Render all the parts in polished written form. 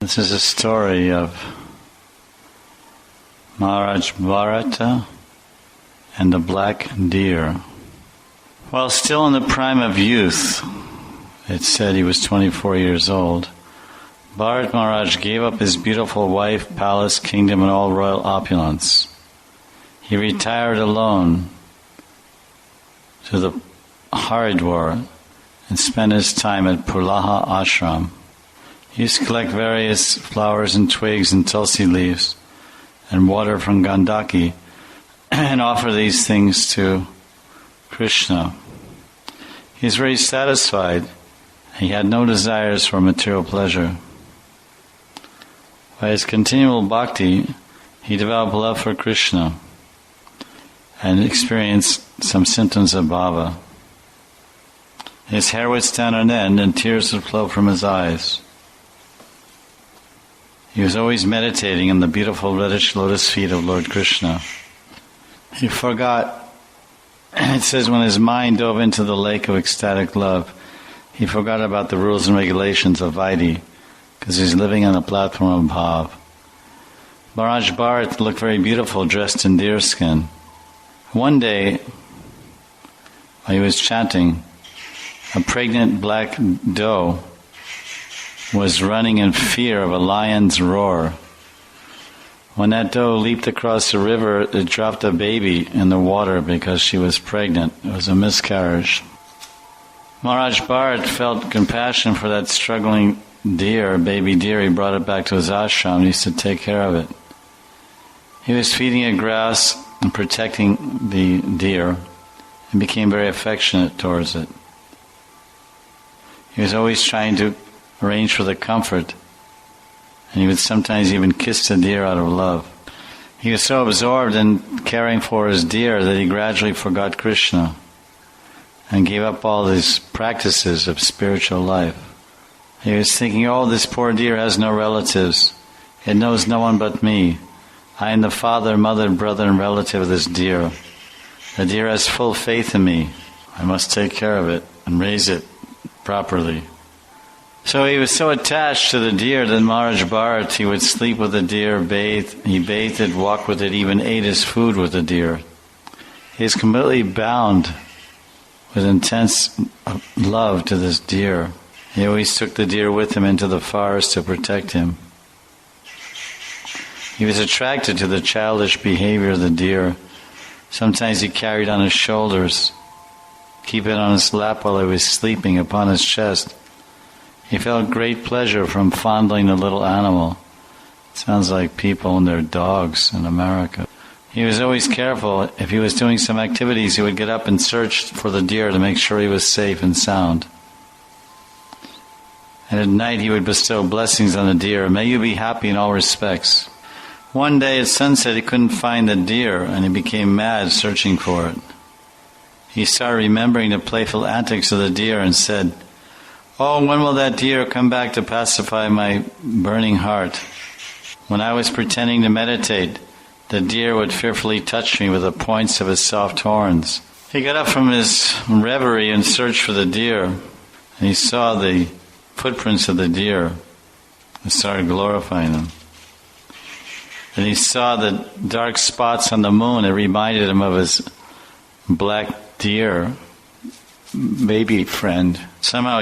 This is a story of Maharaj Bharata and the black deer. While still in the prime of youth, it said he was 24 years old, Bharat Maharaj gave up his beautiful wife, palace, kingdom, and all royal opulence. He retired alone to the Haridwar and spent his time at Pulaha ashram. He used to collect various flowers and twigs and tulsi leaves and water from Gandaki and offer these things to Krishna. He was very satisfied. He had no desires for material pleasure. By his continual bhakti, he developed love for Krishna and experienced some symptoms of bhava. His hair would stand on end and tears would flow from his eyes. He was always meditating on the beautiful reddish lotus feet of Lord Krishna. He forgot, it says when his mind dove into the lake of ecstatic love, he forgot about the rules and regulations of Vaidhi, because he's living on the platform of Bhav. Maharaj Bharat looked very beautiful, dressed in deerskin. One day, while he was chanting, a pregnant black doe was running in fear of a lion's roar. When that doe leaped across the river, it dropped a baby in the water because she was pregnant. It was a miscarriage. Maharaj Bharat felt compassion for that struggling deer, baby deer. He brought it back to his ashram. He used to take care of it. He was feeding it grass and protecting the deer and became very affectionate towards it. He was always trying to arrange for the comfort, and he would sometimes even kiss the deer out of love. He was so absorbed in caring for his deer that he gradually forgot Krishna and gave up all his practices of spiritual life. He was thinking, oh, this poor deer has no relatives. It knows no one but me. I am the father, mother, brother, and relative of this deer. The deer has full faith in me. I must take care of it and raise it properly. So he was so attached to the deer that Maharaj Bharat, he would sleep with the deer, he bathed it, walked with it, even ate his food with the deer. He is completely bound with intense love to this deer. He always took the deer with him into the forest to protect him. He was attracted to the childish behavior of the deer. Sometimes he carried on his shoulders, keep it on his lap while he was sleeping upon his chest. He felt great pleasure from fondling the little animal. It sounds like people and their dogs in America. He was always careful. If he was doing some activities, he would get up and search for the deer to make sure he was safe and sound. And at night he would bestow blessings on the deer. May you be happy in all respects. One day at sunset he couldn't find the deer and he became mad searching for it. He started remembering the playful antics of the deer and said, oh, when will that deer come back to pacify my burning heart? When I was pretending to meditate, the deer would fearfully touch me with the points of his soft horns. He got up from his reverie and searched for the deer, and he saw the footprints of the deer and started glorifying them. And he saw the dark spots on the moon. It reminded him of his black deer baby friend. Somehow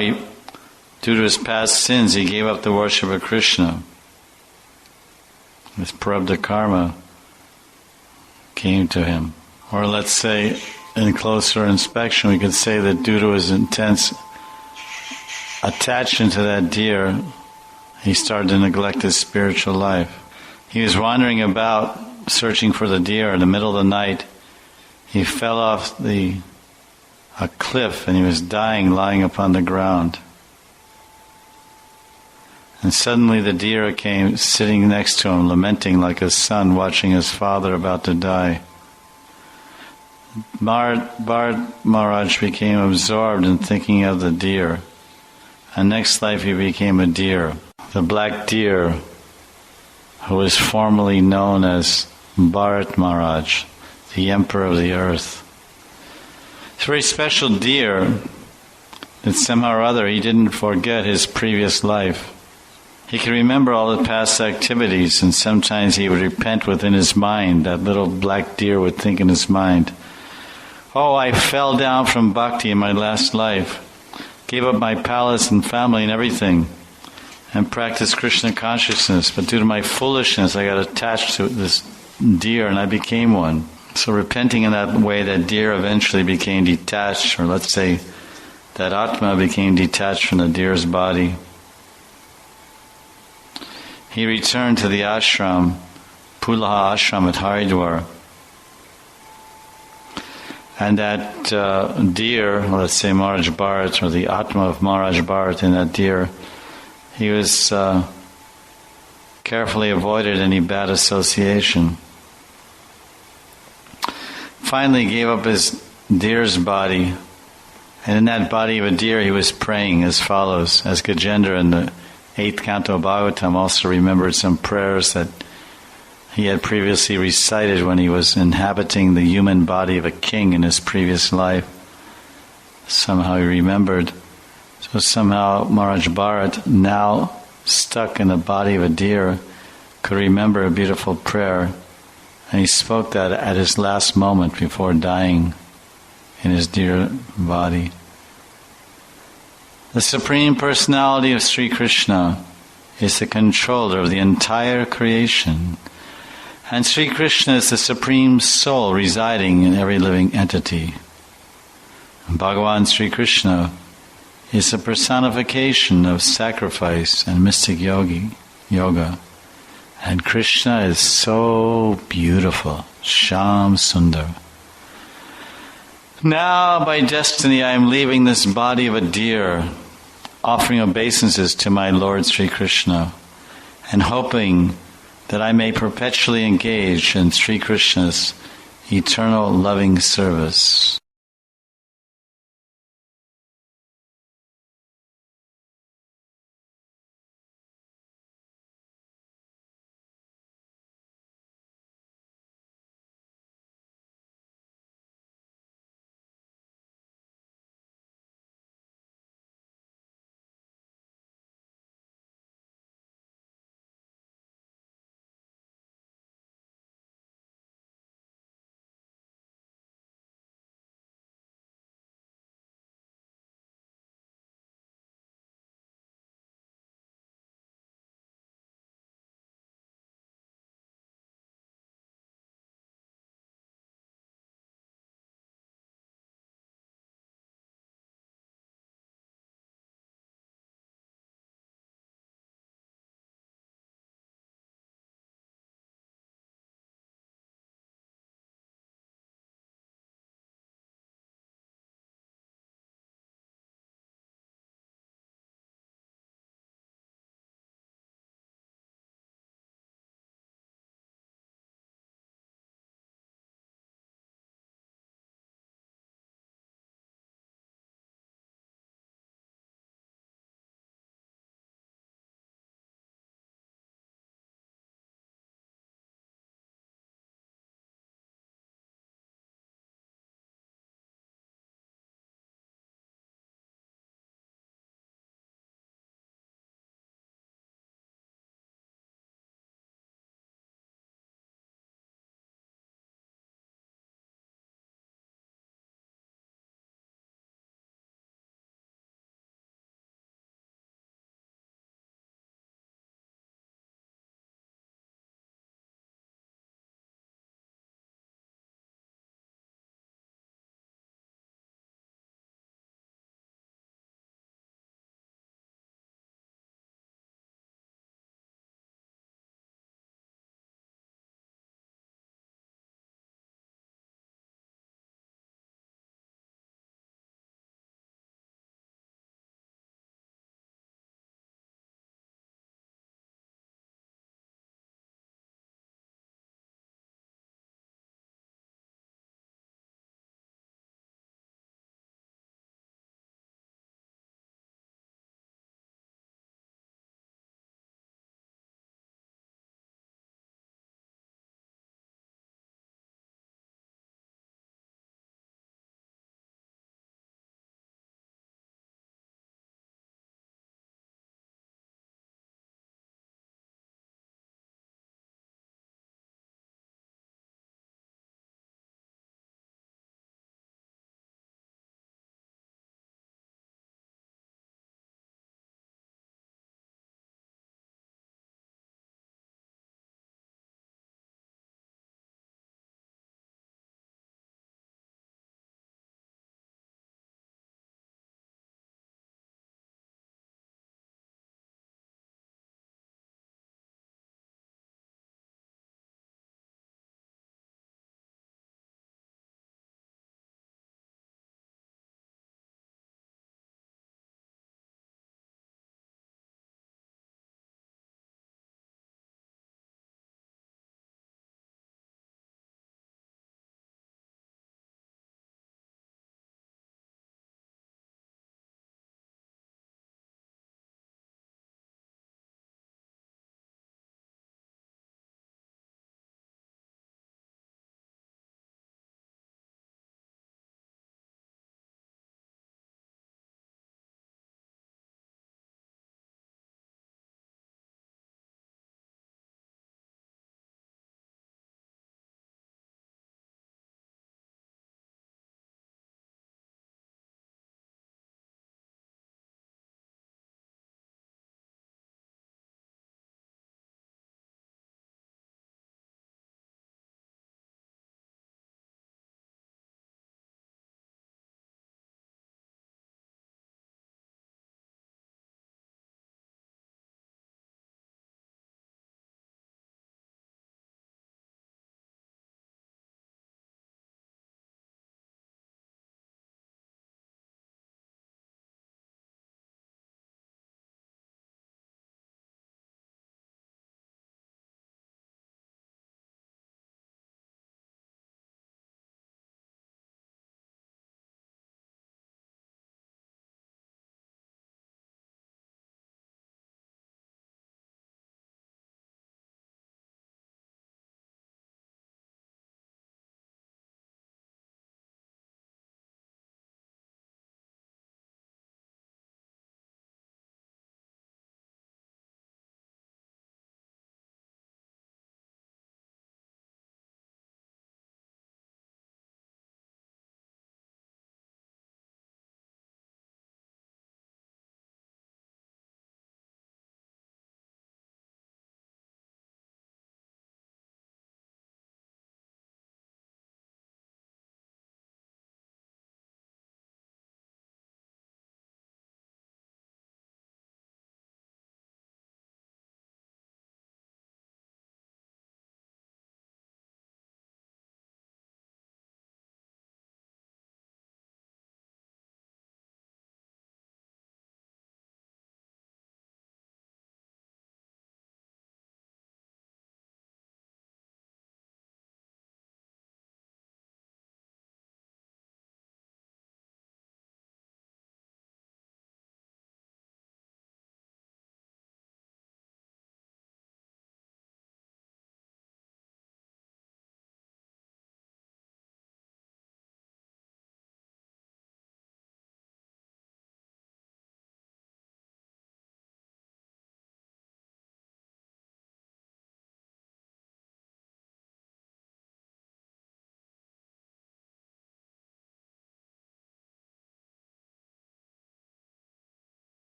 due to his past sins, he gave up the worship of Krishna. His prarabdha karma came to him. Or let's say, in closer inspection, we could say that due to his intense attachment to that deer, he started to neglect his spiritual life. He was wandering about, searching for the deer. In the middle of the night, he fell off a cliff and he was dying, lying upon the ground. And suddenly the deer came sitting next to him, lamenting like a son watching his father about to die. Bharat Maharaj became absorbed in thinking of the deer. And next life he became a deer, the black deer, who was formerly known as Bharat Maharaj, the emperor of the earth. It's a very special deer that somehow or other he didn't forget his previous life. He could remember all the past activities, and sometimes he would repent within his mind. That little black deer would think in his mind, "Oh, I fell down from bhakti in my last life, gave up my palace and family and everything, and practiced Krishna consciousness, but due to my foolishness I got attached to this deer and I became one." So repenting in that way, that deer eventually became detached, or let's say that Atma became detached from the deer's body. He returned to the ashram, Pulaha ashram at Haridwar. And that deer, let's say Maharaj Bharat, or the Atma of Maharaj Bharat in that deer, he was carefully avoided any bad association. Finally gave up his deer's body, and in that body of a deer he was praying as follows, as Gajendra in the 8th canto of Bhagavatam also remembered some prayers that he had previously recited when he was inhabiting the human body of a king in his previous life. Somehow he remembered. So somehow Maharaj Bharat, now stuck in the body of a deer, could remember a beautiful prayer, and he spoke that at his last moment before dying in his deer body. The Supreme Personality of Sri Krishna is the controller of the entire creation, and Sri Krishna is the Supreme Soul residing in every living entity. Bhagavan Sri Krishna is the personification of sacrifice and mystic yoga. And Krishna is so beautiful, Sham Sundar. Now, by destiny, I am leaving this body of a deer, offering obeisances to my Lord Sri Krishna, and hoping that I may perpetually engage in Sri Krishna's eternal loving service.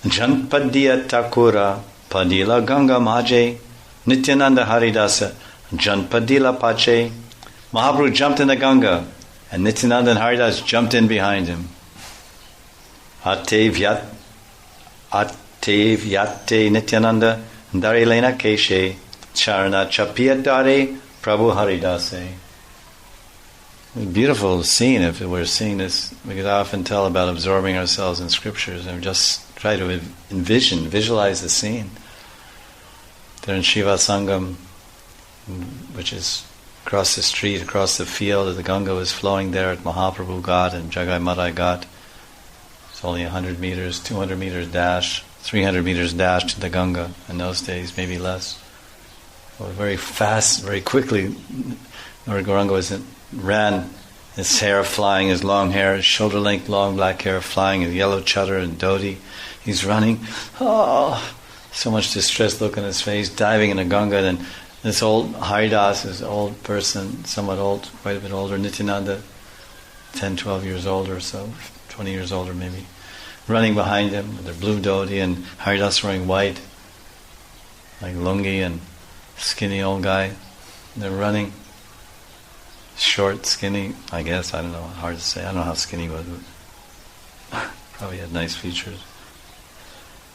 Janpadya Takura Padila Ganga Maje Nityananda Haridasa Janpadila Pache. Mahaprabhu jumped in the Ganga and Nityananda and Haridas jumped in behind him. Ate Vyate Nityananda Darilena Keshe Charna Chapiyadare Prabhu Haridase. Beautiful scene if we're seeing this. We could often tell about absorbing ourselves in scriptures and just try to visualize the scene. They're in Shiva Sangam, which is across the street, across the field. The Ganga was flowing there at Mahaprabhu Ghat and Jagai Madai Ghat. It's only 100 meters, 200 meters dash, 300 meters dash to the Ganga in those days, maybe less. Well, very fast, very quickly, Lord Gauranga ran, his hair flying, his long hair, his shoulder-length long black hair flying, his yellow chadar and dhoti. He's running. Oh, so much distressed look on his face, diving in the Ganga. And this old Haridas, this old person, somewhat old, quite a bit older, Nityananda, 10, 12 years older or so, 20 years older maybe, running behind him with their blue dhoti, and Haridas wearing white, like lungi, and skinny old guy. And they're running. Short, skinny, I guess, I don't know, hard to say. I don't know how skinny he was. Probably had nice features.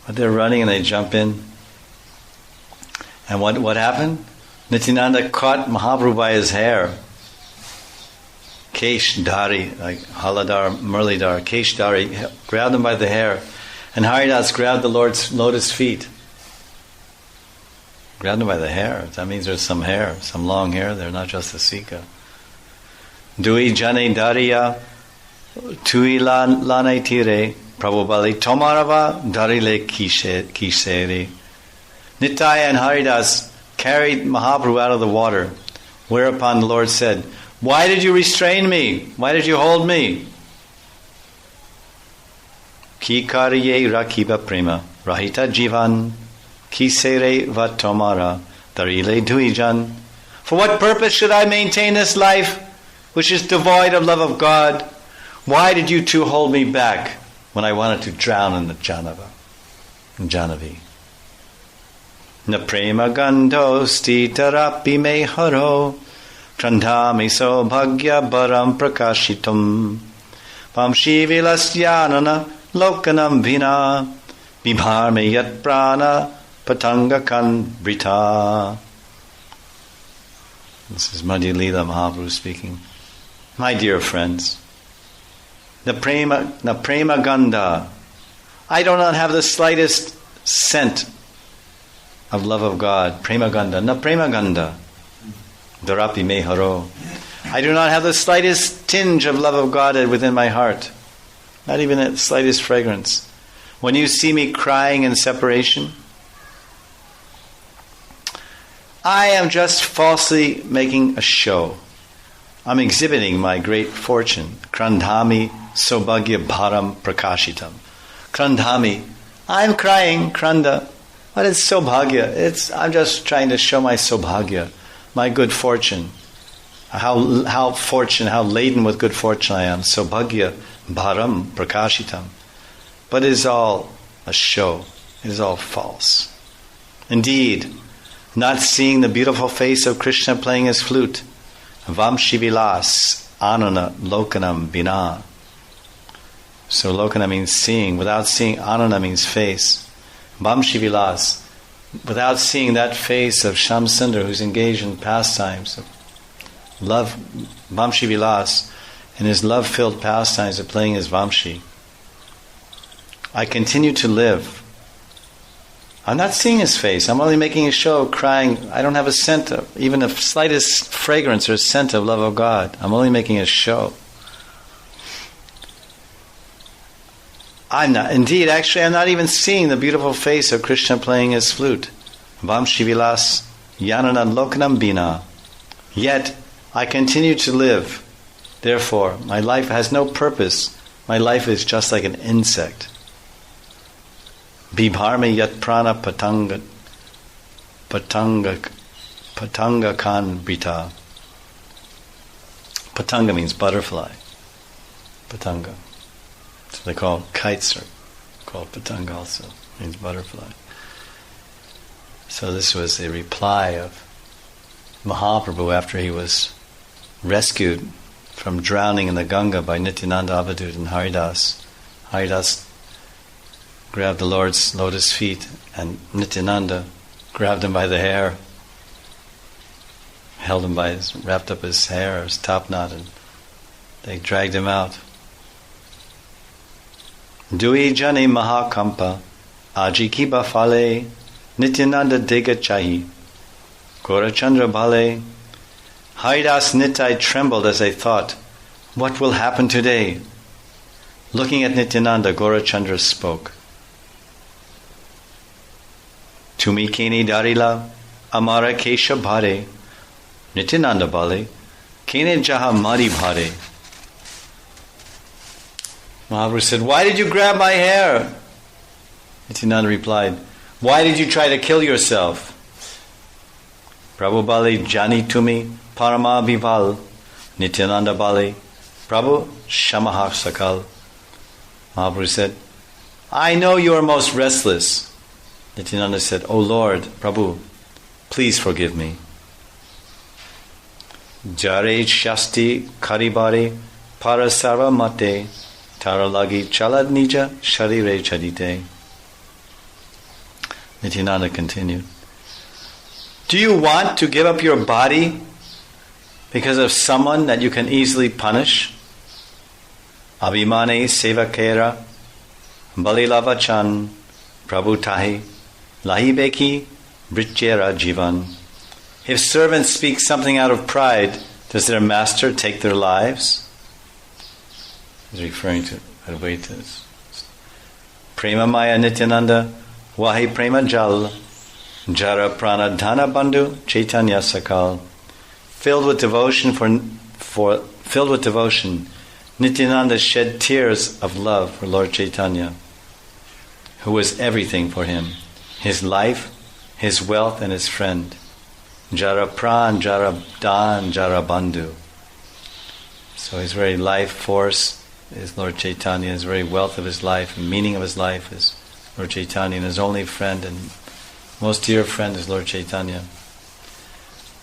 But they're running and they jump in. And what happened? Nityananda caught Mahaprabhu by his hair. Kesh Dari, like Haladar, Murlidhar, Kesh Dari, grabbed him by the hair. And Haridas grabbed the Lord's lotus feet. Grabbed him by the hair. That means there's some hair, some long hair there, not just a sika. Dui jane dariya tui lane tire Prabhubali tomarava darile kisere. Nitya and Haridas carried Mahaprabhu out of the water, whereupon the Lord said, "Why did you restrain me? Why did you hold me?" Ki kariye rakiba prema rahita jivan kisere vatomara darile duijan. For what purpose should I maintain this life which is devoid of love of God? Why did you two hold me back when I wanted to drown in the Janavi? Na prema gandho stitarapi me haro Krandhami so bhagya baram prakashitum Vamshi vilasyanana lokanam vina Bibharme yat prana patanga kan brita. This is Madhya Lila Mahaprabhu speaking. My dear friends, the prema gandha, I do not have the slightest scent of love of God. Prema gandha, na prema gandha, darapi me haro. I do not have the slightest tinge of love of God within my heart, not even the slightest fragrance. When you see me crying in separation, I am just falsely making a show. I'm exhibiting my great fortune. Krandhami sobhagya bharam prakashitam. Krandhami, I'm crying, kranda. What is sobhagya? I'm just trying to show my sobhagya, my good fortune. How laden with good fortune I am. Sobhagya bharam prakashitam. But it is all a show. It is all false. Indeed, not seeing the beautiful face of Krishna playing his flute. Vamshi vilas anana lokanam bina. So lokana means seeing. Without seeing, anana means face. Vamshi vilas, without seeing that face of Shamsundar who's engaged in pastimes of love, Vamshi vilas, in his love-filled pastimes of playing his Vamshi, I continue to live. I'm not seeing his face. I'm only making a show, crying. I don't have a scent of, even the slightest fragrance or scent of love of God. I'm only making a show. I'm not even seeing the beautiful face of Krishna playing his flute. Vamshi vilas yanana lokanam bina. Yet, I continue to live. Therefore, my life has no purpose. My life is just like an insect. Bibharme yat prana patanga kan brita. Patanga means butterfly. Patanga. So they call kites, or called patanga also, means butterfly. So this was a reply of Mahaprabhu after he was rescued from drowning in the Ganga by Nityananda, Avadut and Haridas. Haridas grabbed the Lord's lotus feet and Nityananda grabbed him by the hair, held him wrapped up his hair, his top knot, and they dragged him out. Dui jani mahakampa, aji ki bafale, Nityananda dega chahi, Gaurachandra bhale. Haridas Nitai trembled as they thought, what will happen today? Looking at Nityananda, Gaurachandra spoke. Tumi kini darila, amara kesha bhare, Nityananda bhale, kene jaha mari bhare. Mahaprabhu said, why did you grab my hair? Nityananda replied, why did you try to kill yourself? Prabhu bhale jani tumi parama vival, Nityananda bhale, Prabhu shamaha sakal. Mahaprabhu said, I know you are most restless. Nityananda said, O Lord, Prabhu, please forgive me. Jare shasti karibare parasarva mate taralagi chalad nija sharire chadite. Nityananda continued, do you want to give up your body because of someone that you can easily punish? Abhimane sevakera balilavachan prabhutahi lahibeki brichera jivan. If servants speak something out of pride, does their master take their lives? He's referring to Advaitas. Prema Maya Nityananda Wahi Prema Jal Jara Prana Dhana Bandhu Chaitanya Sakal. Filled with devotion, Nityananda shed tears of love for Lord Chaitanya, who was everything for him, his life, his wealth, and his friend. Jara Pran, Jara Dan, Jara Bandhu. So his very life force is Lord Chaitanya, his very wealth of his life, and meaning of his life is Lord Chaitanya, and his only friend and most dear friend is Lord Chaitanya.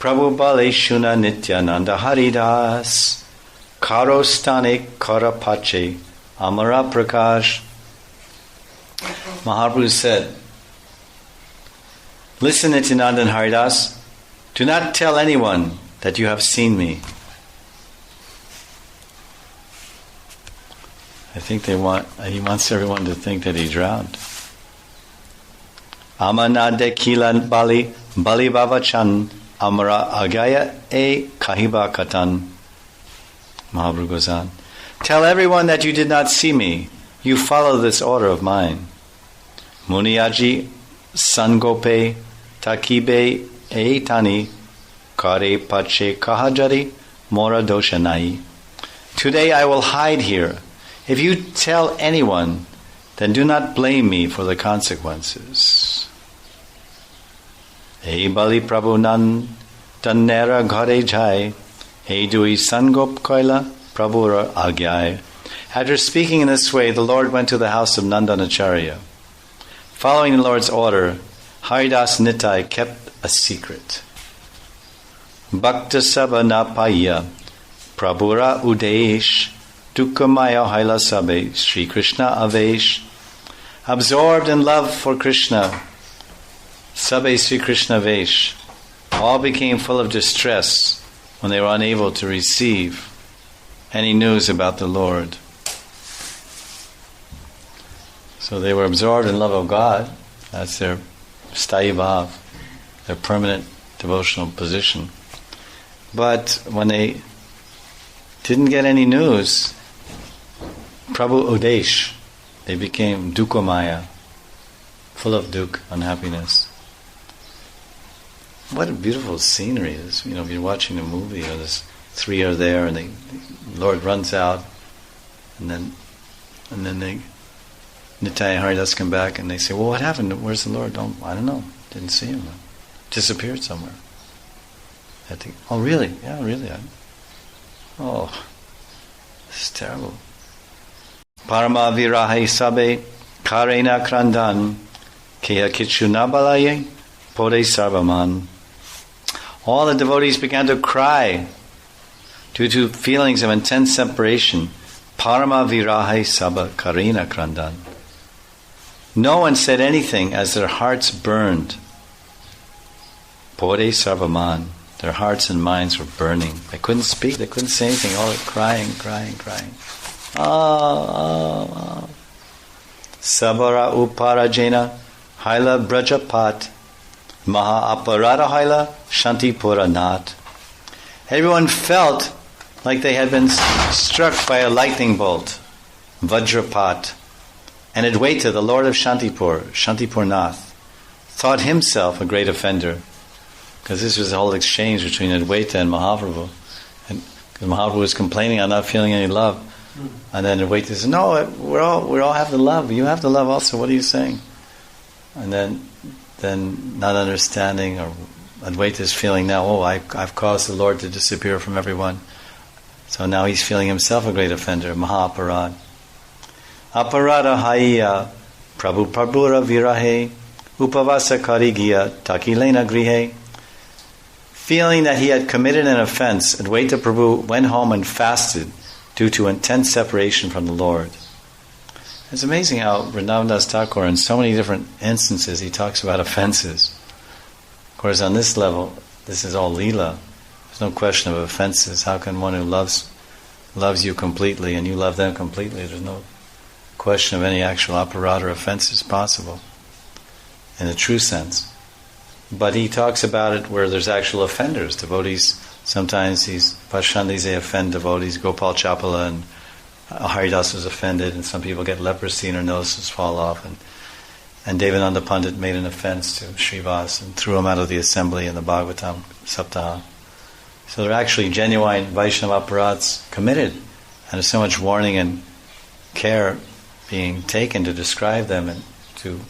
Prabhu Bale Shuna Nityananda Haridas Karostane Karapache Amara Prakash. Mahaprabhu said, listen, Nityananda and Haridas, do not tell anyone that you have seen me. I think he wants everyone to think that he drowned. Amanade Kila Bali Bavachan Amara Agaya E Kahiba Katan. Mahaprabhu goes on. Tell everyone that you did not see me. You follow this order of mine. Muniyaji Sangope Takibe Eitani Kare Pache Kahajari Mora Doshanai. Today I will hide here. If you tell anyone, then do not blame me for the consequences. Hey Bali Prabhu Nan Tannera Ghare Jai. Hey Dui Sangop Koila Prabhu Agyai. After speaking in this way, the Lord went to the house of Nandanacharya. Following the Lord's order, Haridas Nitai kept a secret. Bhakta Sabha Napaya Prabhura Udesh Dukkamaya Haila Sabe Sri Krishna Avesh. Absorbed in love for Krishna, Sabe Sri Krishna Vesh, all became full of distress when they were unable to receive any news about the Lord. So they were absorbed in love of God. That's their sthayi bhav, their permanent devotional position. But when they didn't get any news, Prabhu Udesh, they became dukkamaya, full of dukh, unhappiness. What a beautiful scenery it is. If you're watching a movie, there's three are there, and the Lord runs out, and then they Nitai and Haridas come back, and they say, "Well, what happened? Where's the Lord?" I don't know. Didn't see him. Disappeared somewhere. I think, oh really? Yeah, really. This is terrible. Parama virahe sabe Karena Krandan, Kya Kichunabalaye, Pode Sarvaman. All the devotees began to cry due to feelings of intense separation. Parama Virahe Sabha Karena Krandan. No one said anything as their hearts burned. Pode Sarvaman. Their hearts and minds were burning. They couldn't speak, they couldn't say anything, all crying. Sabara Uparajena Haila Brajapat Maha Aparada Haila Shanti Puranat. Everyone felt like they had been struck by a lightning bolt, Vajrapat. And Advaita, the Lord of Shantipur Nath, thought himself a great offender. Because this was the whole exchange between Advaita and Mahaprabhu. And Mahaprabhu was complaining, I'm not feeling any love. And then Advaita says, no, we all have the love. You have the love also. What are you saying? And then not understanding, or Advaita is feeling now, I've caused the Lord to disappear from everyone. So now he's feeling himself a great offender, Mahaparad. Aparada Haiya Prabhu Prabhura Virahe Upavasa Karigiya Takilena Grihe. Feeling that he had committed an offense, Advaita Prabhu went home and fasted due to intense separation from the Lord. It's amazing how Vrindavan Thakur, in so many different instances, he talks about offenses. Of course, on this level, this is all Lila. There's no question of offenses. How can one who loves you completely and you love them completely, there's no question of any actual aparad or offenses possible in the true sense. But he talks about it where there's actual offenders, devotees. Sometimes these Pashandis, they offend devotees. Gopal Chapala and Haridas was offended, and some people get leprosy and their noses fall off. And Devananda Pandit made an offense to Srivas and threw him out of the assembly in the Bhagavatam Saptaha. So they're actually genuine Vaishnava aparads committed, and there's so much warning and care being taken to describe them and to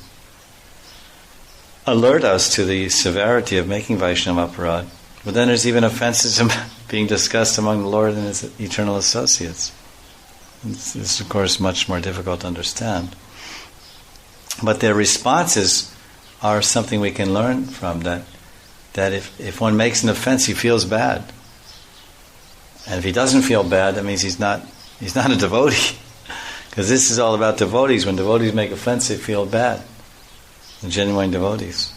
alert us to the severity of making Vaishnava aparad. But then there's even offenses being discussed among the Lord and His eternal associates. This is, of course, much more difficult to understand. But their responses are something we can learn from, that if one makes an offense, he feels bad. And if he doesn't feel bad, that means he's not a devotee. Because this is all about devotees. When devotees make offense, they feel bad. The genuine devotees.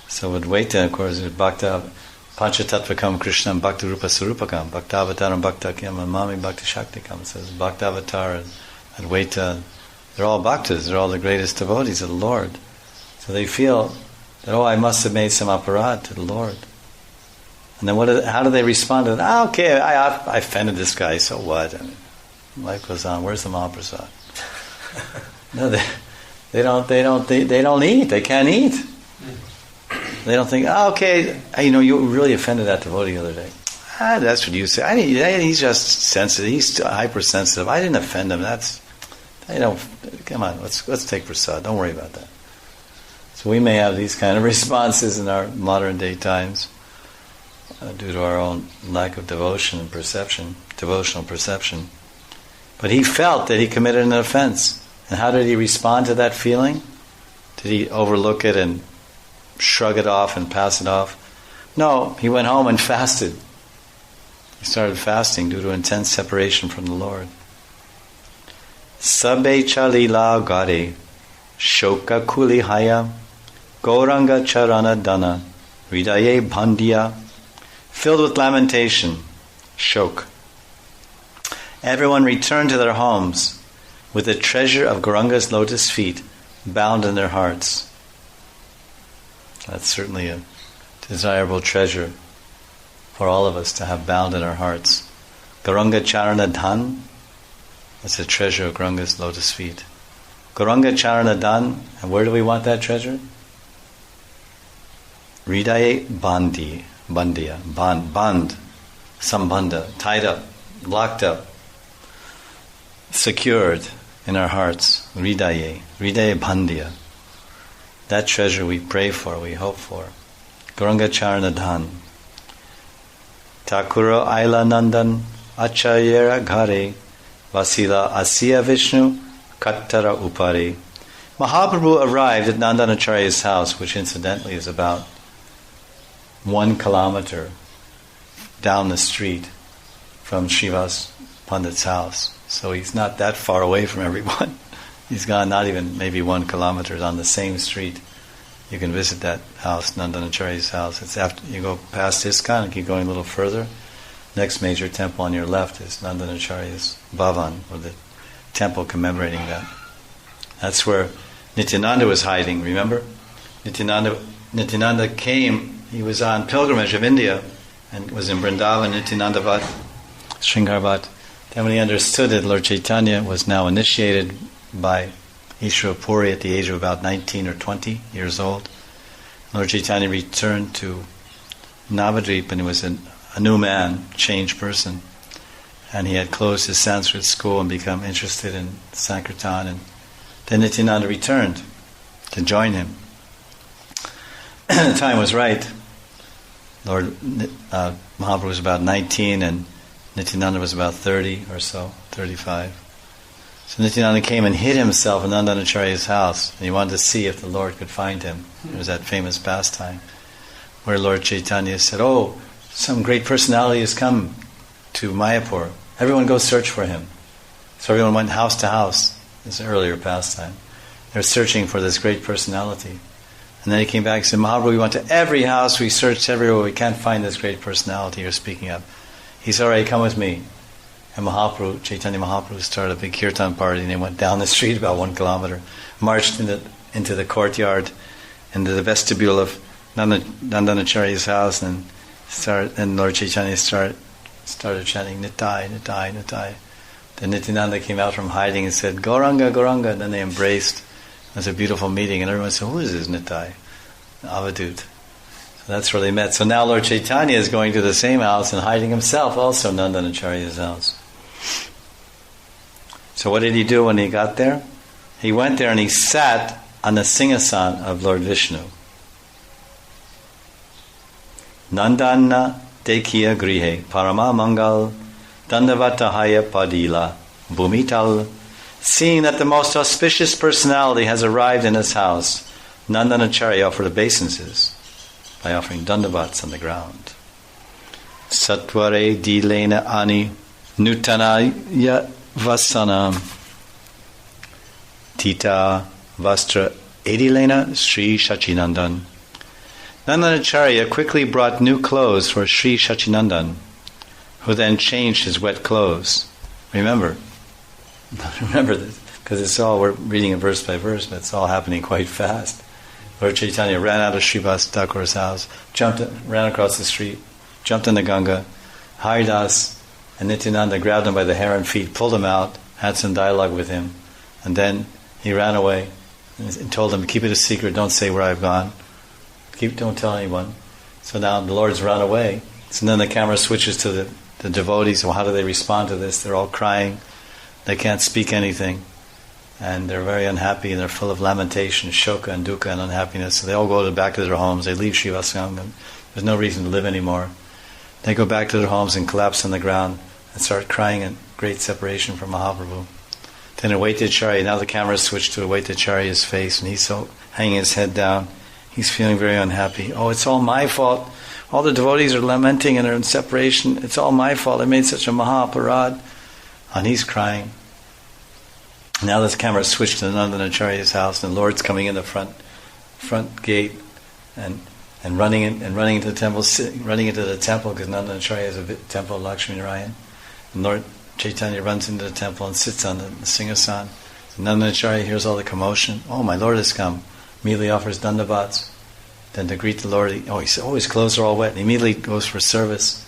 So with Advaita, of course, is Bhakta Panchatatvakam Krishnam Bhakta Rupa Sarupakam Bhakta Avataram Bhakta Kyam Mami Bhakta Shaktikam. It says Bhakta Avatar and Advaita, they're all bhaktas, they're all the greatest devotees of the Lord. So they feel that, I must have made some aparad to the Lord. And then how do they respond to that? Okay, I offended this guy, so what? I mean, life goes on. Where's the Mahaprasad? No, they don't eat. They can't eat. They don't think, okay, you really offended that devotee the other day. That's what you say. He's just sensitive. He's hypersensitive. I didn't offend him. Come on, let's take prasad. Don't worry about that. So we may have these kind of responses in our modern day times due to our own lack of devotion and devotional perception. But he felt that he committed an offense. And how did he respond to that feeling? Did he overlook it and shrug it off and pass it off? No, he went home and fasted. He started fasting due to intense separation from the Lord. Sabbe chalila gare shoka kuli haya gauranga charana dana hridaye bhandiya. Filled with lamentation, shok. Everyone returned to their homes with the treasure of Gauranga's lotus feet bound in their hearts. That's certainly a desirable treasure for all of us to have bound in our hearts. Gauranga Charana Dhan, that's a treasure of Gauranga's lotus feet. Gauranga Charana Dhan, and where do we want that treasure? Hridaye Bandiya, Band, Sambandha, tied up, locked up, secured in our hearts. Hridaye Bandiya. That treasure we pray for, we hope for. Gauranga Charana Dhan. Thakura Aila Nandan Acharyara Ghare Vasila Asya Vishnu Kattara Upare Mahaprabhu arrived at Nandanacharya's house, which incidentally is about 1 kilometer down the street from Srivas Pandit's house. So he's not that far away from everyone. He's gone not even maybe 1 kilometer on the same street. You can visit that house, Nandanacharya's house. It's after you go past ISKCON and keep going a little further. Next major temple on your left is Nandanacharya's Bhavan, or the temple commemorating that. That's where Nityananda was hiding, remember? Nityananda came, he was on pilgrimage of India and was in Vrindavan, Nityanandavat, Sringarvat. Then when he understood that Lord Chaitanya was now initiated by Ishvara Puri at the age of about 19 or 20 years old, Lord Chaitanya returned to Navadvip, and he was a new man, changed person. And he had closed his Sanskrit school and become interested in Sankirtan. And then Nityananda returned to join him. The time was right. Lord Mahaprabhu was about 19 and Nityananda was about 30 or so, 35. So Nityananda came and hid himself in Nandanacharya's house, and he wanted to see if the Lord could find him. It was that famous pastime where Lord Chaitanya said, "Oh, some great personality has come to Mayapur. Everyone go search for him." So everyone went house to house. This earlier pastime. They're searching for this great personality. And then he came back and said, "Mahaprabhu, we went to every house, we searched everywhere, we can't find this great personality you're speaking of." He said, "All right, come with me." And Mahaprabhu, Chaitanya Mahaprabhu, started a big kirtan party, and they went down the street about 1 kilometer, marched into the courtyard, into the vestibule of Nandanacharya's house, and Lord Chaitanya started chanting, "Nitai, Nitai, Nitai." Then Nityananda came out from hiding and said, "Gauranga, Gauranga," and then they embraced. It was a beautiful meeting, and everyone said, "Who is this Nitai?" Avadut. So that's where they met. So now Lord Chaitanya is going to the same house and hiding himself also in Nandanacharya's house. So what did he do when he got there? He went there and he sat on the Singhasan of Lord Vishnu. Nandana Dekhiya Grihe Parama Mangal Dandavatahaya Padila Bhumital. Seeing that the most auspicious personality has arrived in his house, Nandanacharya offered obeisances by offering dandavats on the ground. Satvare Dilena Ani Nutanaya Vasanam Tita Vastra Edilena Sri Shachinandan. Nandanacharya quickly brought new clothes for Sri Shachinandan, who then changed his wet clothes. Remember this, because it's all, we're reading it verse by verse, but it's all happening quite fast. Lord Chaitanya ran out of Srivas Thakur's house, ran across the street, jumped in the Ganga. Haridas and Nityananda grabbed him by the hair and feet, pulled him out, had some dialogue with him, and then he ran away and told him, "Keep it a secret, don't say where I've gone. Don't tell anyone." So now the Lord's run away. So then the camera switches to the devotees. Well, how do they respond to this? They're all crying. They can't speak anything. And they're very unhappy, and they're full of lamentation, shoka and dukkha and unhappiness. So they all go to the back of their homes. They leave Srivasangam. There's no reason to live anymore. They go back to their homes and collapse on the ground and start crying in great separation from Mahaprabhu. Then Advaitacharya, now the camera switched to Advaitacharya's face, and he's so hanging his head down. He's feeling very unhappy. "Oh, it's all my fault. All the devotees are lamenting and are in separation. It's all my fault. I made such a mahaparad." And he's crying. Now this camera switched to Nandanacharya's house, and the Lord's coming in the front gate and running into the temple, because Nandanacharya is a temple of Lakshmi Narayan. And Lord Chaitanya runs into the temple and sits on the Singhasan. So Nandanacharya hears all the commotion. "Oh, my Lord has come." Immediately offers dandavats. Then to greet the Lord, his clothes are all wet. And he immediately goes for service,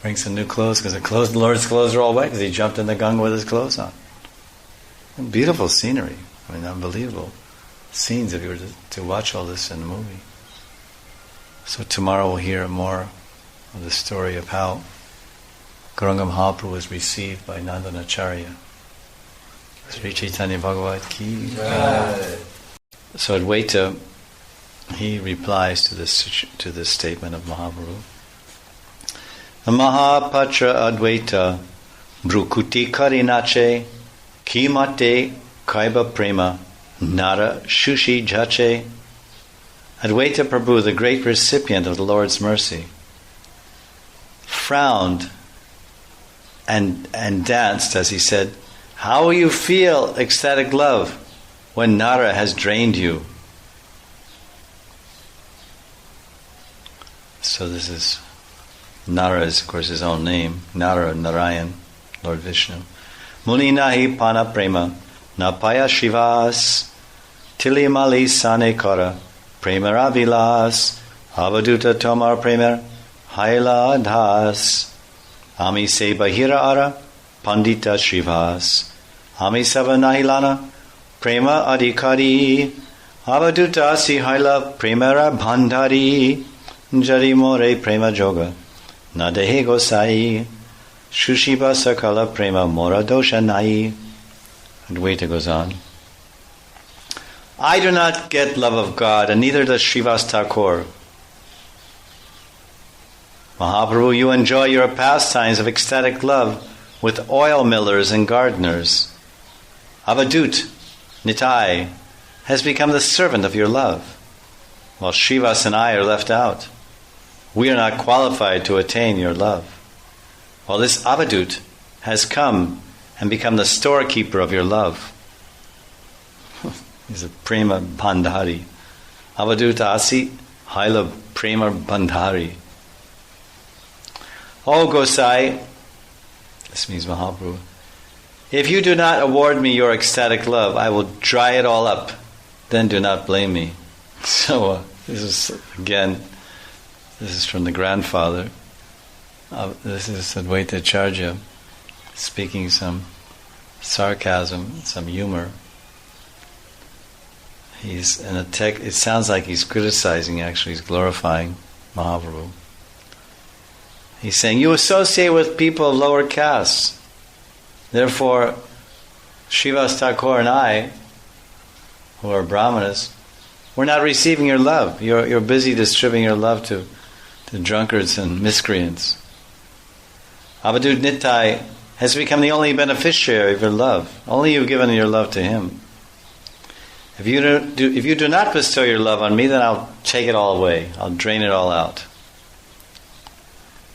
brings some new clothes, because the Lord's clothes are all wet, because he jumped in the Ganga with his clothes on. Beautiful scenery. I mean, unbelievable scenes if you were to watch all this in a movie. So tomorrow we'll hear more of the story of how Gauranga Mahaprabhu was received by Nandanacharya. Sri Chaitanya Bhagavat Ki Jai. So Advaita, he replies to this statement of Mahaprabhu. Mahapatra Advaita Brukuti Karinache Kimate Kaiba Prema Nara Shushi Jache. Advaita Prabhu, the great recipient of the Lord's mercy, frowned and danced as he said, "How will you feel ecstatic love when Nara has drained you?" So this is, Nara is of course his own name, Nara, Narayan, Lord Vishnu. Muni nahi pana prema, napaya shivas, tilimali sane kara, premara vilas, avaduta tomar premer, haila das, ami se bahira ara, pandita shivas, ami sava nahilana, prema adhikari, avaduta si haila premara bhandari, jari more prema joga, nadehe gosai, shushiba sakala prema mora dosha nai. Advaita goes on. I do not get love of God, and neither does Srivas Thakur. Mahaprabhu, you enjoy your pastimes of ecstatic love with oil millers and gardeners. Avadut, Nitai, has become the servant of your love, while Srivas and I are left out. We are not qualified to attain your love, while this Avadut has come and become the storekeeper of your love. He's a prema bandhari. Avaduta asi haila prema bandhari. Oh Gosai, this means Mahaprabhu, if you do not award me your ecstatic love, I will dry it all up. Then do not blame me. So this is from the grandfather. This is Advaita Acharya speaking some sarcasm, some humor. He's in a it sounds like he's criticizing, actually he's glorifying Mahaprabhu. He's saying, you associate with people of lower castes. Therefore, Srivas Thakur and I, who are Brahmanas, we're not receiving your love. You're busy distributing your love to drunkards and miscreants. Avadut Nitai has become the only beneficiary of your love. Only you've given your love to him. If you do not bestow your love on me, then I'll take it all away. I'll drain it all out.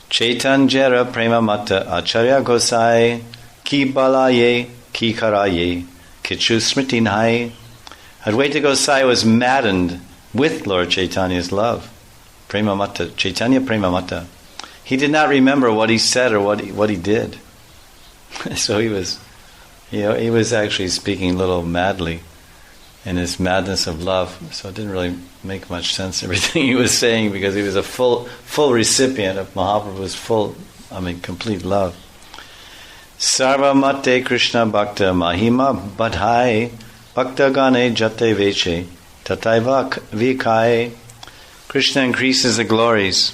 Chaitanjara prema mata acharya gosai ki balaye ki karaye kichu smriti nai. Advaita Gosai was maddened with Lord Chaitanya's love. Prema mata, Chaitanya prema mata. He did not remember what he said or what he did. So he was actually speaking a little madly in his madness of love. So it didn't really make much sense, everything he was saying, because he was a full recipient of Mahaprabhu's complete love. Sarva mate Krishna bhakta mahima badhai bhakta gane jate veche tataiva vikai. Krishna increases the glories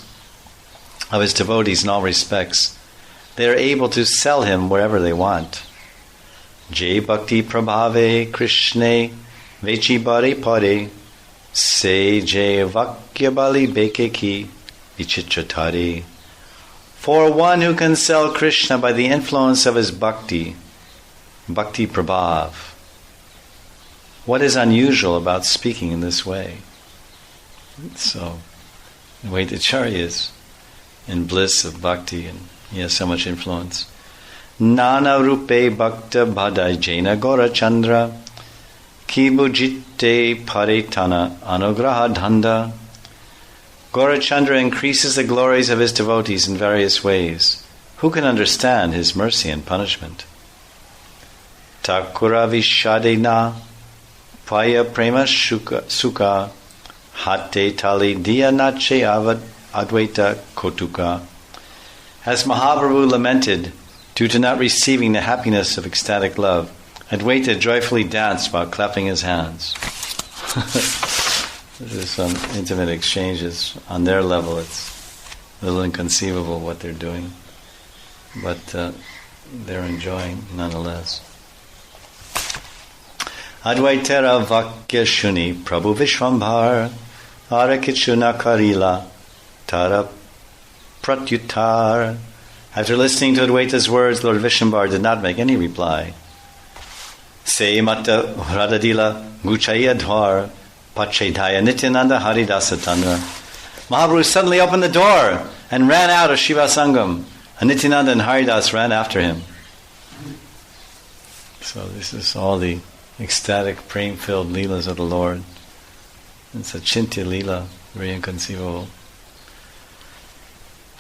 of his devotees in all respects. They are able to sell him wherever they want. Jai bhakti prabhave Krishne vechi bari pare se jai vakya bali beke ki vichitratari. For one who can sell Krishna by the influence of his bhakti prabhav. What is unusual about speaking in this way? So, the way Acharya is in bliss of bhakti, and he has so much influence. Nana rupe bhakta bhadai jaina gora chandra kibujite paritana anugraha dhanda. Gaurachandra increases the glories of his devotees in various ways. Who can understand his mercy and punishment? Takura vishadena paya prema sukha hate tali diya nache avad advaita kotuka. As Mahaprabhu lamented due to not receiving the happiness of ecstatic love, Advaita joyfully danced while clapping his hands. This is some intimate exchanges. On their level, it's a little inconceivable what they're doing, but they're enjoying nonetheless. Advaitera vakya shuni prabhu vishvambhar arakichuna karila tara pratyutar. After listening to Advaita's words, Lord Vishvambhar did not make any reply. Se mata Radadila Guchaya Dwar Pachedaya Nityananda Haridasa Tandra. Mahaprabhu suddenly opened the door and ran out of Shiva Sangam. And Nityananda and Haridas ran after him. So this is all the ecstatic, prem-filled Leelas of the Lord. It's a Chintya Leela, very inconceivable.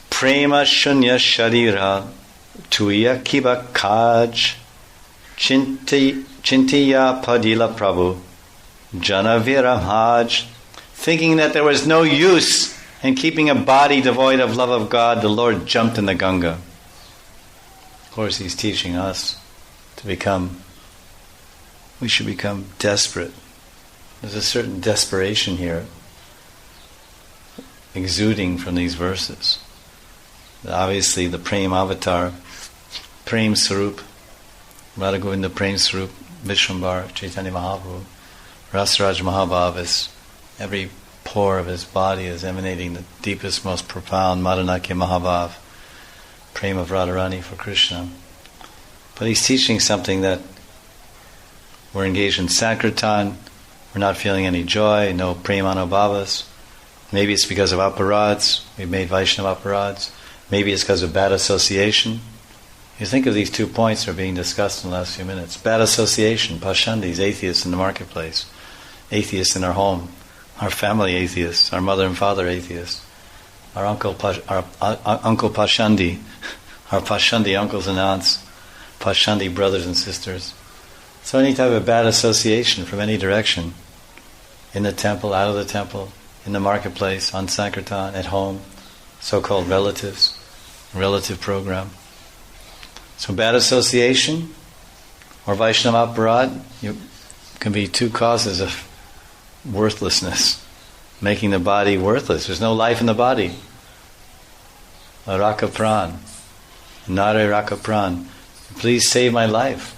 Prema Shunya Sharira Tuya Kiba Kaj Chintiya Padila Prabhu Janavira Haj. Thinking that there was no use in keeping a body devoid of love of God, the Lord jumped in the Ganga. Of course, He's teaching us we should become desperate. There's a certain desperation here exuding from these verses. Obviously, the Prem Avatar, Prem Sarup, Radha Govinda Prem Sarup, Vishwambar, Chaitanya Mahaprabhu, Rasaraj Mahabhav is every pore of his body is emanating the deepest, most profound Madanakya Mahabhav, Prem of Radharani for Krishna. But he's teaching something that we're engaged in Sankirtan, we're not feeling any joy, no Premanobhavas. Maybe it's because of aparads, we've made Vaishnava aparads. Maybe it's because of bad association. You think of these 2 points that are being discussed in the last few minutes. Bad association, Pashandis, atheists in the marketplace, atheists in our home, our family atheists, our mother and father atheists, our uncle Pashandi, our Pashandi uncles and aunts, Pashandi brothers and sisters. So any type of bad association from any direction, in the temple, out of the temple, in the marketplace, on Sankirtan, at home, so-called relatives, relative program. So bad association or Vaishnava aparad can be 2 causes of worthlessness, making the body worthless. There's no life in the body. Raka pran, nare raka pran. Please save my life.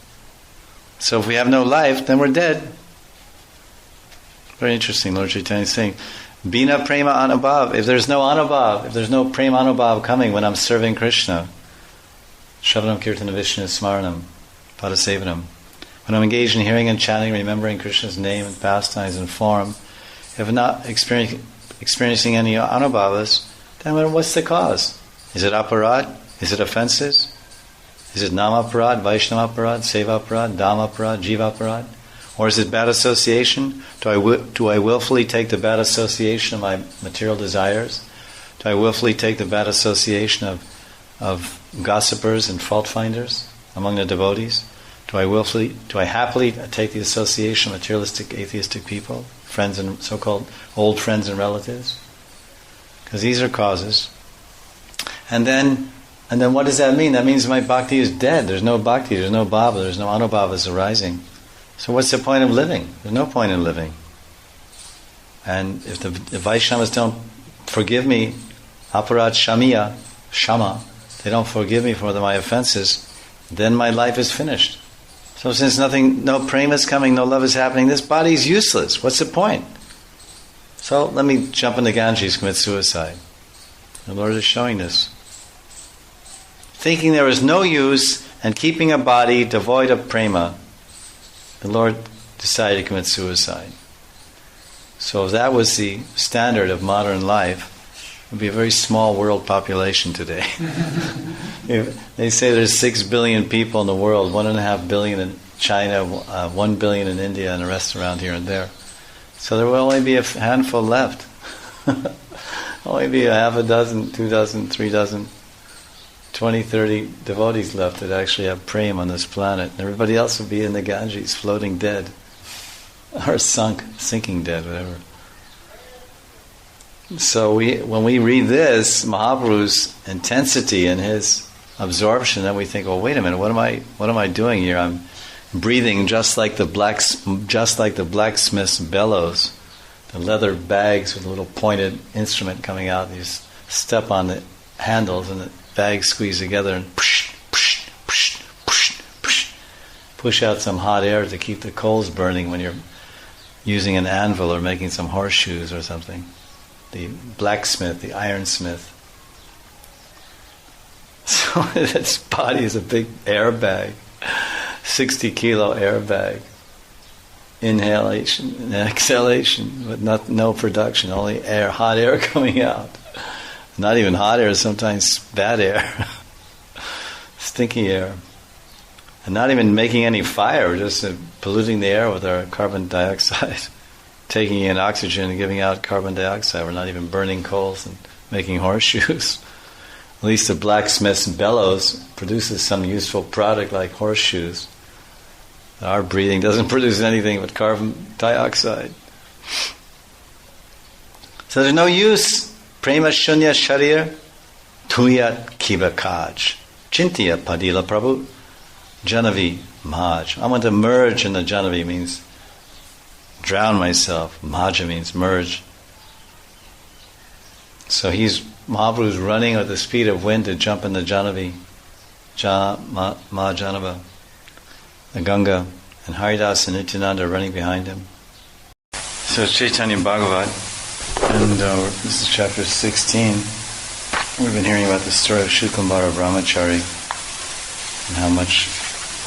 So if we have no life, then we're dead. Very interesting. Lord Chaitanya is saying, Bina prema anubhav. If there's no anubhav, if there's no prema anubhav coming when I'm serving Krishna, Shravanam Kirtana Vishnu Smaranam, Padasevanam, when I'm engaged in hearing and chanting, remembering Krishna's name and pastimes and form, if I'm not experiencing any anubhavas, then what's the cause? Is it aparad? Is it offenses? Is it nama aparad, Vaishnava aparad, seva aparad, dhamma aparad, jiva aparad? Or is it bad association? Do I willfully take the bad association of my material desires? Do I willfully take the bad association of gossipers and fault finders among the devotees? Do I happily take the association of materialistic, atheistic people, friends and so-called old friends and relatives? Because these are causes. And then what does that mean? That means my bhakti is dead. There's no bhakti, there's no bhava, there's no anubhavas arising. So what's the point of living? There's no point in living. And if the Vaishnavas don't forgive me, aparad shama, they don't forgive me for my offenses, then my life is finished. So since no prema is coming, no love is happening, this body is useless. What's the point? So let me jump in the Ganges, commit suicide. The Lord is showing this. Thinking there is no use in keeping a body devoid of prema, the Lord decided to commit suicide. So if that was the standard of modern life, it would be a very small world population today. They say there's 6 billion people in the world, 1.5 billion in China, 1 billion in India, and the rest around here and there. So there will only be a handful left. Only be a half a dozen, 2 dozen, 3 dozen, 20, 30 devotees left that actually have prema on this planet. And everybody else will be in the Ganges, floating dead. Or sinking dead, whatever. So when we read this, Mahaprabhu's intensity and his absorption, then we think, well, wait a minute, what am I doing here? I'm breathing just like the blacksmith's bellows, the leather bags with a little pointed instrument coming out. You just step on the handles and the bags squeeze together and push out some hot air to keep the coals burning when you're using an anvil or making some horseshoes or something. The blacksmith, the ironsmith. So this body is a big airbag. 60 kilo airbag. Inhalation and exhalation, but no production, only air, hot air coming out. Not even hot air, sometimes bad air. Stinky air. And not even making any fire, just polluting the air with our carbon dioxide. Taking in oxygen and giving out carbon dioxide. We're not even burning coals and making horseshoes. At least the blacksmith's bellows produces some useful product like horseshoes. Our breathing doesn't produce anything but carbon dioxide. So there's no use. Prema shunya sharir tuyat kiba kaj. Chintiya padila prabhu janavi maj. I want to merge in the janavi, means drown myself. Maja means merge. So Mahaprabhu's running at the speed of wind to jump in the janavi. Janava. The Ganga, and Haridas and Nityananda are running behind him. So it's Chaitanya Bhagavat, and this is chapter 16. We've been hearing about the story of Shuklambara Brahmachari and how much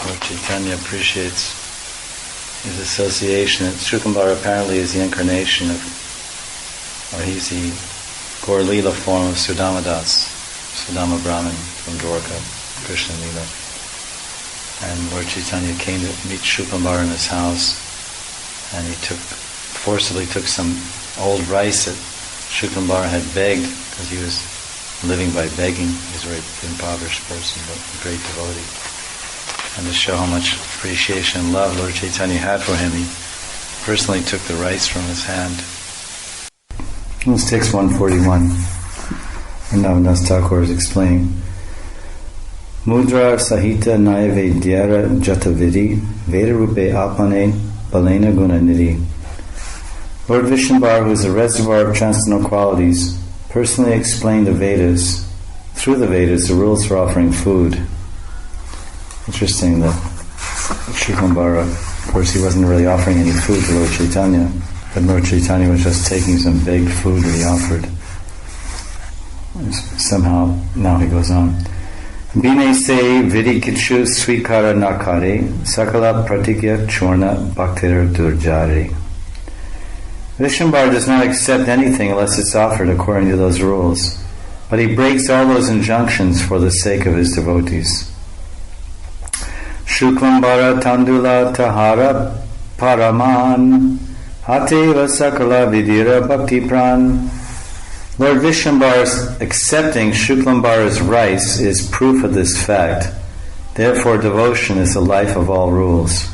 Lord Chaitanya appreciates his association. And Shuklambara apparently is the incarnation of, or he's the Gaur Lila form of Sudama Das, Sudama Brahman from Dwarka, Krishna Lila. And Lord Chaitanya came to meet Shuklambara in his house, and he forcibly took some old rice that Shuklambara had begged, because he was living by begging. He was a very impoverished person, but a great devotee. And to show how much appreciation and love Lord Chaitanya had for him, he personally took the rice from his hand. This text 141. And Navadas Thakur is explaining. Mudra Sahita Naivedyara Jatavidi Vedarupe Apane Balena Gunanidhi. Lord Vishnubar, who is a reservoir of transcendental qualities, personally explained the Vedas. Through the Vedas, the rules for offering food. Interesting that Shuklambara, of course, he wasn't really offering any food to Lord Chaitanya, but Lord Chaitanya was just taking some begged food that he offered. Somehow, now he goes on. Bine se vidi kichu svikara nakare sakala pratikya chorna bhaktir durjari. Vishnubar does not accept anything unless it's offered according to those rules, but he breaks all those injunctions for the sake of his devotees. Shuklambara tandula tahara paraman hateva sakala vidira bhakti pran. Lord Vishnubar's accepting Shuklambara's rice is proof of this fact. Therefore, devotion is the life of all rules.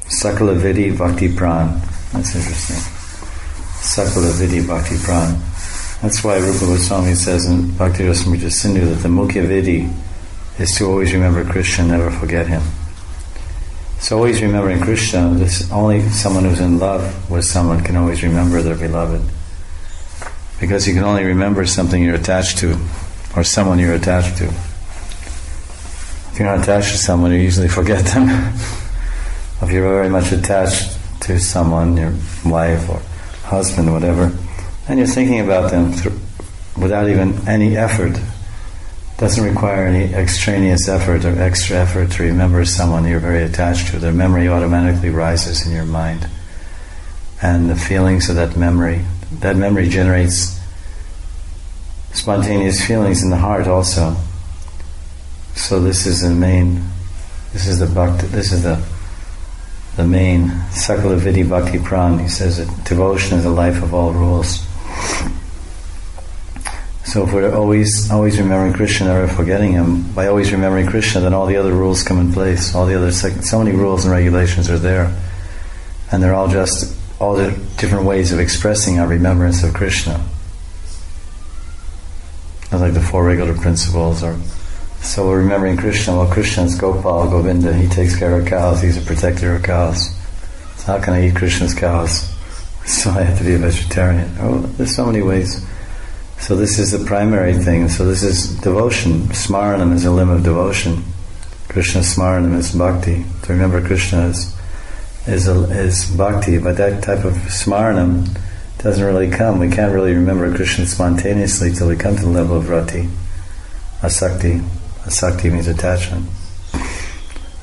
Sakala Vidi Bhakti Pran. That's interesting. Sakala Vidi Bhakti Pran. That's why Rupa Goswami says in Bhakti Rasamrita Sindhu that the Mukhya Vidi is to always remember Krishna and never forget him. So always remembering Krishna, only someone who's in love with someone can always remember their beloved. Because you can only remember something you're attached to, or someone you're attached to. If you're not attached to someone, you usually forget them. If you're very much attached to someone, your wife or husband or whatever, and you're thinking about them without even any effort, doesn't require any extraneous effort or extra effort to remember someone you're very attached to. Their memory automatically rises in your mind. And the feelings of that memory generates spontaneous feelings in the heart also. So this is the main Sakala Vidi Bhakti Pran. He says that devotion is the life of all rules. So if we're always remembering Krishna, never forgetting him, by always remembering Krishna, then all the other rules come in place. All the other so many rules and regulations are there, and they're all the different ways of expressing our remembrance of Krishna. Like the four regular principles. So we're remembering Krishna. Well, Krishna is Gopal, Govinda. He takes care of cows. He's a protector of cows. So how can I eat Krishna's cows? So I have to be a vegetarian. Oh, there's so many ways. So this is the primary thing. So this is devotion. Smaranam is a limb of devotion. Krishna Smaranam is bhakti. To remember Krishna is bhakti, but that type of smaranam doesn't really come. We can't really remember Krishna spontaneously till we come to the level of rati, asakti. Asakti means attachment.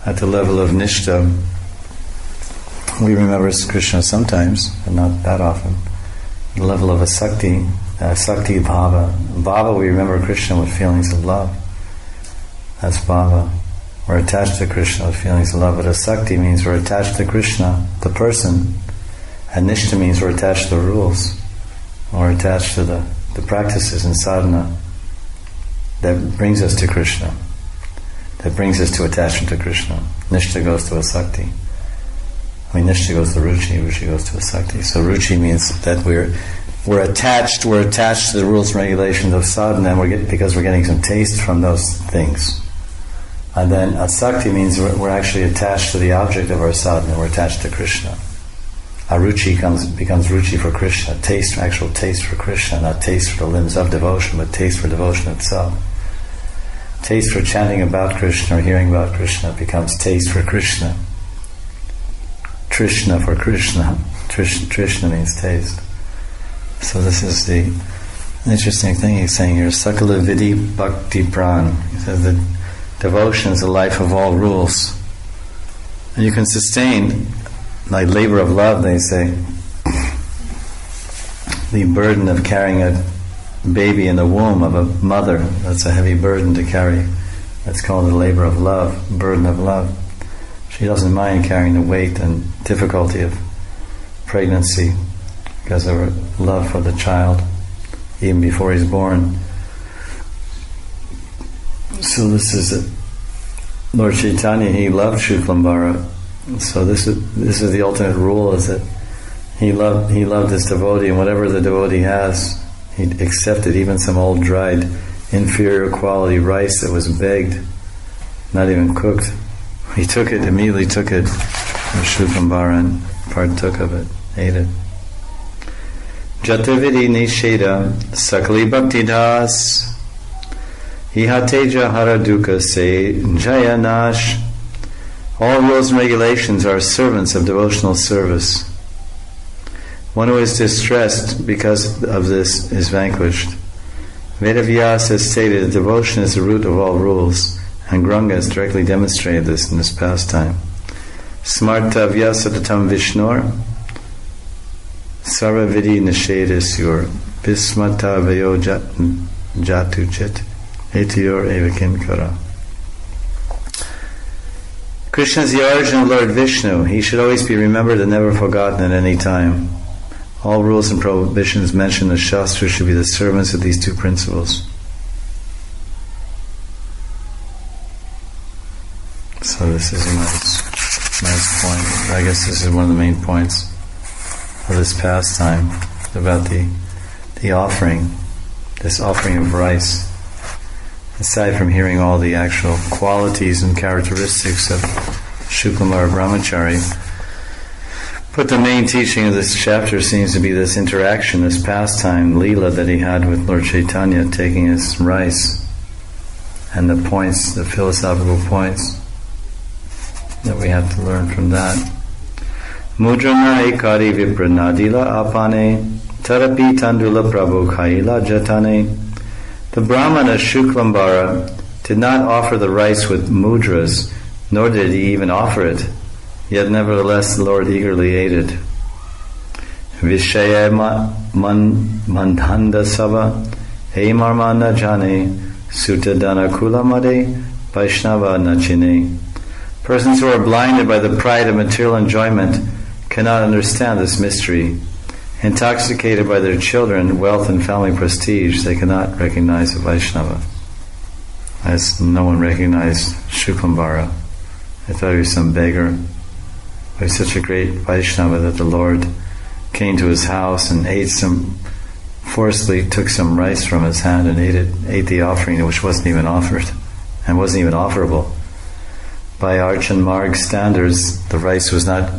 At the level of Nishta, we remember Krishna sometimes, but not that often. At the level of Asakti, Sakti Bhava. Bhava, we remember Krishna with feelings of love. That's Bhava. We're attached to Krishna with feelings of love. But Asakti means we're attached to Krishna, the person. And Nishta means we're attached to the rules. Or attached to the practices and sadhana that brings us to Krishna. That brings us to attachment to Krishna. Nishta goes to Asakti. Nishta goes to Ruchi, Ruchi goes to Asakti. So Ruchi means that we're attached to the rules and regulations of sadhana, and because we're getting some taste from those things. And then Asakti means we're actually attached to the object of our sadhana, we're attached to Krishna. Aruchi becomes Ruchi for Krishna, actual taste for Krishna, not taste for the limbs of devotion, but taste for devotion itself. Taste for chanting about Krishna or hearing about Krishna becomes taste for Krishna. Trishna for Krishna. Trishna means taste. So this is the interesting thing he's saying here. Sakala Vidi Bhakti Pran. He says that devotion is the life of all rules. And you can sustain, like labor of love, they say, the burden of carrying a baby in the womb of a mother. That's a heavy burden to carry. That's called the labor of love, burden of love. She doesn't mind carrying the weight and difficulty of pregnancy because of her love for the child, even before he's born. So this is it. Lord Chaitanya, he loved Shuklambara. So this is the ultimate rule, is that he loved his devotee, and whatever the devotee has, he accepted, even some old dried inferior quality rice that was begged, not even cooked. He immediately took it from Shuklambara and partook of it, ate it. Jatavidi Nisheda Sakali Bhakti Das Ihateja Haraduka Se Jayanash. All rules and regulations are servants of devotional service. One who is distressed because of this is vanquished. Vedavyasa has stated that devotion is the root of all rules, and Granga has directly demonstrated this in this pastime. Smarta Vyasatatam Vishnor Sarva Vidi Nishedasur Vismata Vayo Jatuchit Etiyor Evakin Kara. Krishna is the origin of Lord Vishnu. He should always be remembered and never forgotten at any time. All rules and prohibitions mentioned in the Shastra should be the servants of these two principles. So this is a nice point. I guess this is one of the main points of this pastime, about the offering, this offering of rice. Aside from hearing all the actual qualities and characteristics of Shuklamara Brahmachari, but the main teaching of this chapter seems to be this interaction, this pastime, Lila, that he had with Lord Chaitanya, taking his rice, and the points, the philosophical points that we have to learn from that. Mudrana ekari vipranadila apane tarapi tandula prabhu khaila jatane. The Brahmana Shuklambara did not offer the rice with mudras, nor did he even offer it. Yet nevertheless the Lord eagerly ate it. Vishaya mandhanda sava marmana jane sutadana kulamade vaishnava nachine. Persons who are blinded by the pride of material enjoyment cannot understand this mystery. Intoxicated by their children, wealth and family prestige, they cannot recognize a Vaishnava. As no one recognized Shuklambara. I thought he was some beggar. He was such a great Vaishnava that the Lord came to his house and forcibly took some rice from his hand and ate the offering, which wasn't even offered and wasn't even offerable. By Archan Marg standards, the rice was not,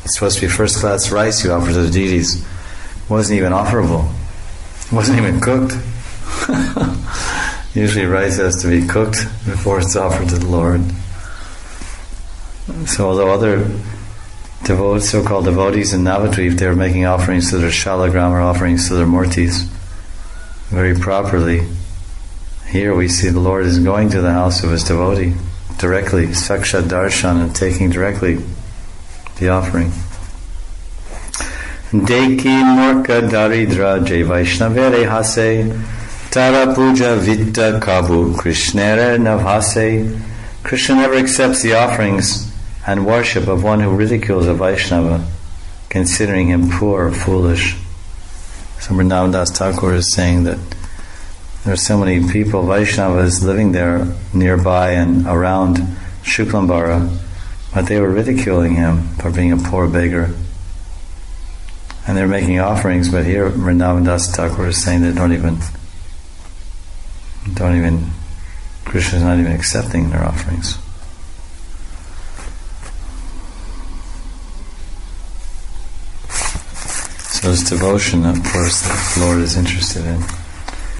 it's supposed to be first class rice you offer to the deities. It wasn't even offerable. It wasn't even cooked. Usually rice has to be cooked before it's offered to the Lord. So although other so-called devotees in Navadvip, they were making offerings to their shalagram or offerings to their murtis very properly, here we see the Lord is going to the house of his devotee, directly, sakshat darshan, and taking directly the offering. Deki morka daridra jai vaishnavere hase tara puja vitta kabu krishnere navhase. Krishna never accepts the offerings and worship of one who ridicules a Vaishnava, considering him poor or foolish. So Vrindavan Das Thakur is saying that there are so many people, Vaishnavas, living there nearby and around Shuklambara, but they were ridiculing him for being a poor beggar. And they're making offerings, but here Vrindavan Das Thakur is saying they don't even, Krishna's not even accepting their offerings. So it's devotion, of course, that the Lord is interested in.